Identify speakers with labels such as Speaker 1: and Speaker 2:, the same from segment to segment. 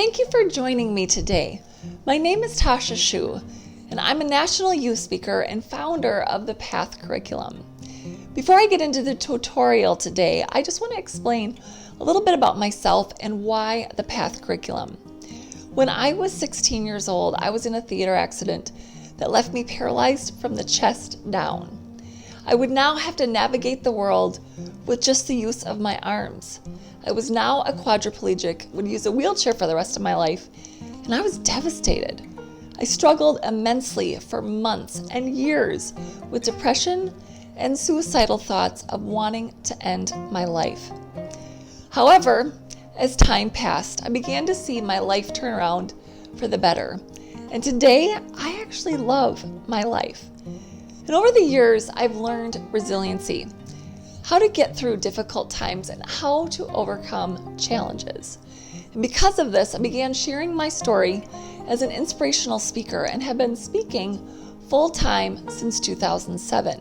Speaker 1: Thank you for joining me today. My name is Tasha Schuh, and I'm a national youth speaker and founder of the PATH curriculum. Before I get into the tutorial today, I just want to explain a little bit about myself and why the PATH curriculum. When I was 16 years old, I was in a theater accident that left me paralyzed from the chest down. I would now have to navigate the world with just the use of my arms. I was now a quadriplegic, would use a wheelchair for the rest of my life, and I was devastated. I struggled immensely for months and years with depression and suicidal thoughts of wanting to end my life. However, as time passed, I began to see my life turn around for the better. And today, I actually love my life. And over the years, I've learned resiliency, how to get through difficult times and how to overcome challenges. And because of this, I began sharing my story as an inspirational speaker and have been speaking full-time since 2007.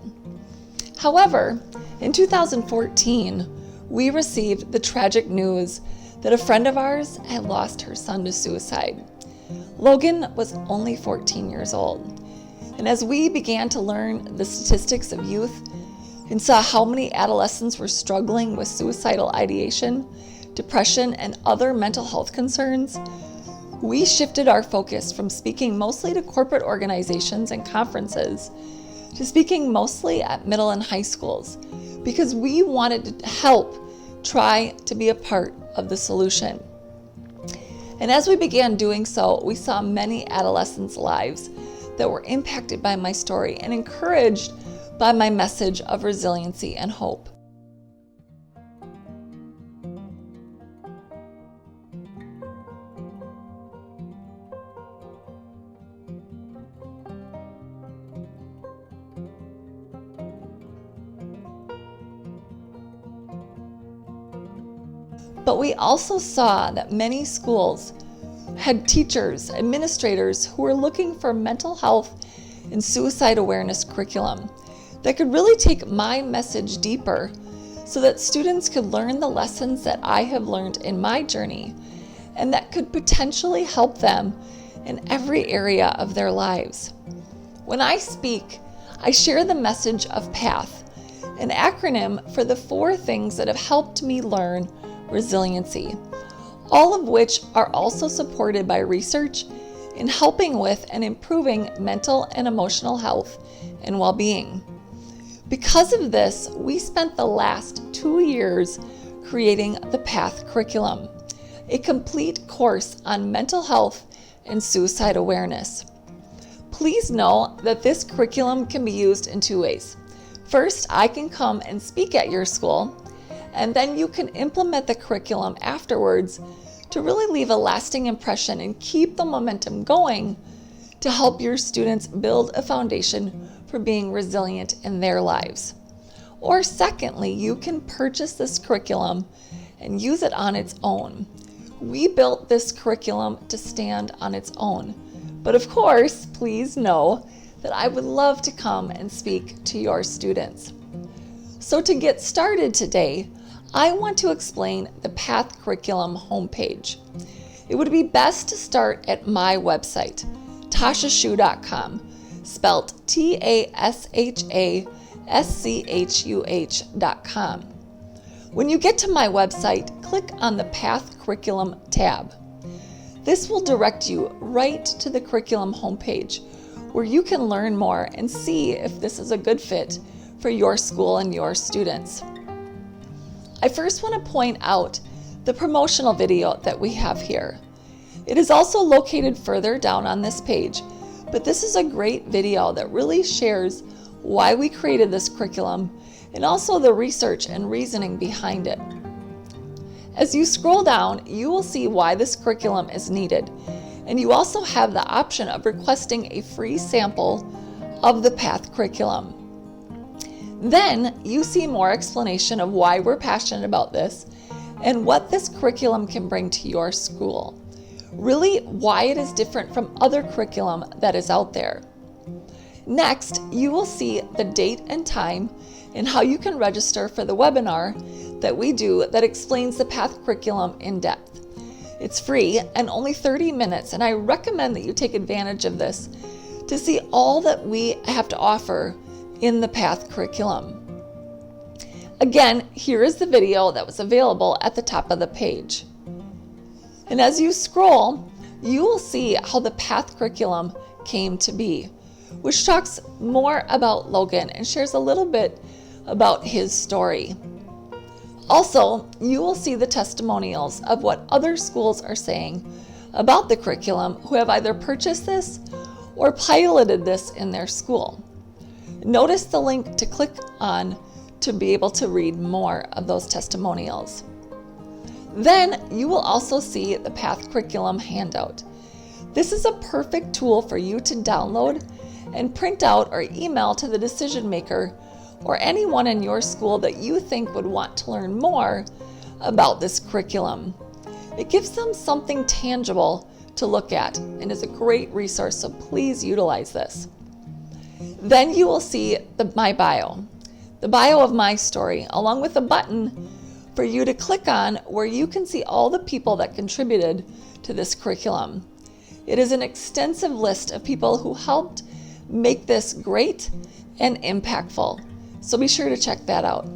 Speaker 1: However, in 2014, we received the tragic news that a friend of ours had lost her son to suicide. Logan was only 14 years old. And as we began to learn the statistics of youth and saw how many adolescents were struggling with suicidal ideation, depression, and other mental health concerns, we shifted our focus from speaking mostly to corporate organizations and conferences to speaking mostly at middle and high schools because we wanted to help try to be a part of the solution. And as we began doing so, we saw many adolescents' lives that were impacted by my story and encouraged by my message of resiliency and hope. But we also saw that many schools had teachers, administrators who were looking for mental health and suicide awareness curriculum that could really take my message deeper so that students could learn the lessons that I have learned in my journey and that could potentially help them in every area of their lives. When I speak, I share the message of PATH, an acronym for the 4 things that have helped me learn resiliency, all of which are also supported by research in helping with and improving mental and emotional health and well-being. Because of this, we spent the last 2 years creating the PATH curriculum, a complete course on mental health and suicide awareness. Please know that this curriculum can be used in 2 ways. First, I can come and speak at your school, and then you can implement the curriculum afterwards to really leave a lasting impression and keep the momentum going to help your students build a foundation for being resilient in their lives. Or secondly, you can purchase this curriculum and use it on its own. We built this curriculum to stand on its own. But of course, please know that I would love to come and speak to your students. So to get started today, I want to explain the PATH curriculum homepage. It would be best to start at my website, tashaschuh.com, spelt TASHASCHUH.com. When you get to my website, click on the PATH curriculum tab. This will direct you right to the curriculum homepage, where you can learn more and see if this is a good fit for your school and your students. I first want to point out the promotional video that we have here. It is also located further down on this page, but this is a great video that really shares why we created this curriculum and also the research and reasoning behind it. As you scroll down, you will see why this curriculum is needed, and you also have the option of requesting a free sample of the PATH curriculum. Then you see more explanation of why we're passionate about this and what this curriculum can bring to your school. Really, why it is different from other curriculum that is out there. Next, you will see the date and time and how you can register for the webinar that we do that explains the PATH curriculum in depth. It's free and only 30 minutes, and I recommend that you take advantage of this to see all that we have to offer in the PATH curriculum. Again, here is the video that was available at the top of the page. And as you scroll, you will see how the PATH curriculum came to be, which talks more about Logan and shares a little bit about his story. Also, you will see the testimonials of what other schools are saying about the curriculum who have either purchased this or piloted this in their school. Notice the link to click on to be able to read more of those testimonials. Then you will also see the PATH curriculum handout. This is a perfect tool for you to download and print out or email to the decision maker or anyone in your school that you think would want to learn more about this curriculum. It gives them something tangible to look at and is a great resource, so please utilize this. Then you will see my bio, the bio of my story, along with a button for you to click on where you can see all the people that contributed to this curriculum. It is an extensive list of people who helped make this great and impactful, so be sure to check that out.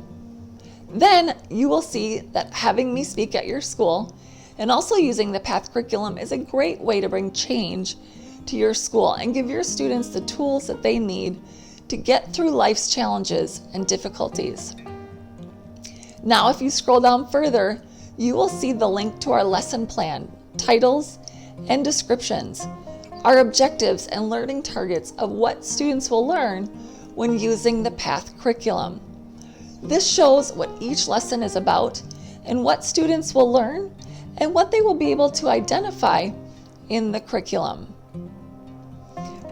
Speaker 1: Then you will see that having me speak at your school and also using the PATH curriculum is a great way to bring change to your school and give your students the tools that they need to get through life's challenges and difficulties. Now, if you scroll down further, you will see the link to our lesson plan, titles, and descriptions, our objectives and learning targets of what students will learn when using the PATH curriculum. This shows what each lesson is about and what students will learn and what they will be able to identify in the curriculum.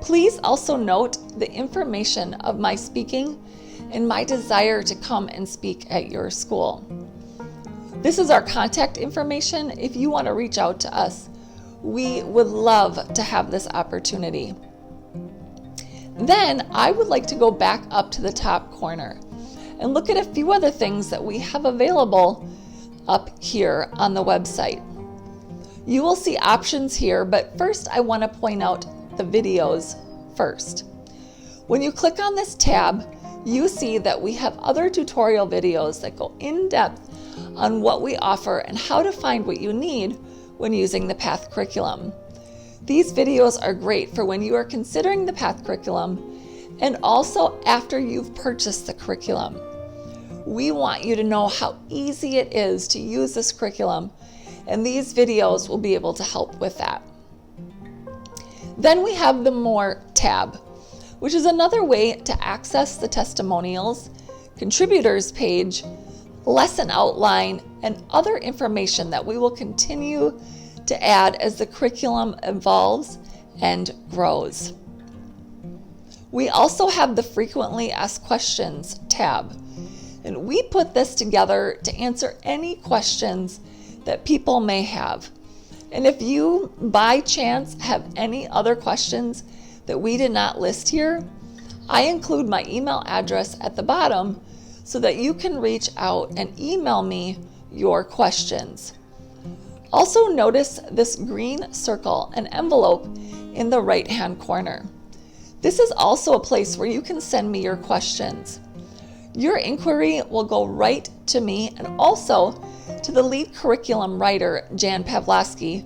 Speaker 1: Please also note the information of my speaking and my desire to come and speak at your school. This is our contact information if you want to reach out to us. We would love to have this opportunity. Then I would like to go back up to the top corner and look at a few other things that we have available up here on the website. You will see options here, but first I want to point out the videos first. When you click on this tab, you see that we have other tutorial videos that go in depth on what we offer and how to find what you need when using the PATH curriculum. These videos are great for when you are considering the PATH curriculum and also after you've purchased the curriculum. We want you to know how easy it is to use this curriculum, and these videos will be able to help with that. Then we have the More tab, which is another way to access the testimonials, contributors page, lesson outline, and other information that we will continue to add as the curriculum evolves and grows. We also have the Frequently Asked Questions tab, and we put this together to answer any questions that people may have. And if you, by chance, have any other questions that we did not list here, I include my email address at the bottom so that you can reach out and email me your questions. Also notice this green circle and envelope in the right-hand corner. This is also a place where you can send me your questions. Your inquiry will go right to me and also to the lead curriculum writer, Jan Pavlovsky,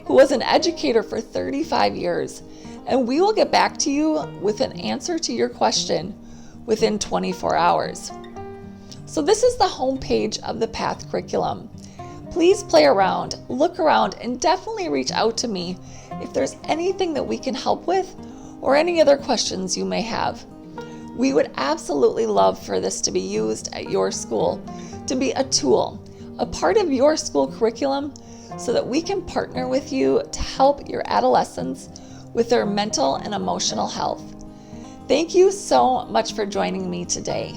Speaker 1: who was an educator for 35 years, and we will get back to you with an answer to your question within 24 hours. So this is the home page of the PATH curriculum. Please play around, look around, and definitely reach out to me if there's anything that we can help with or any other questions you may have. We would absolutely love for this to be used at your school, to be a tool, a part of your school curriculum, so that we can partner with you to help your adolescents with their mental and emotional health. Thank you so much for joining me today.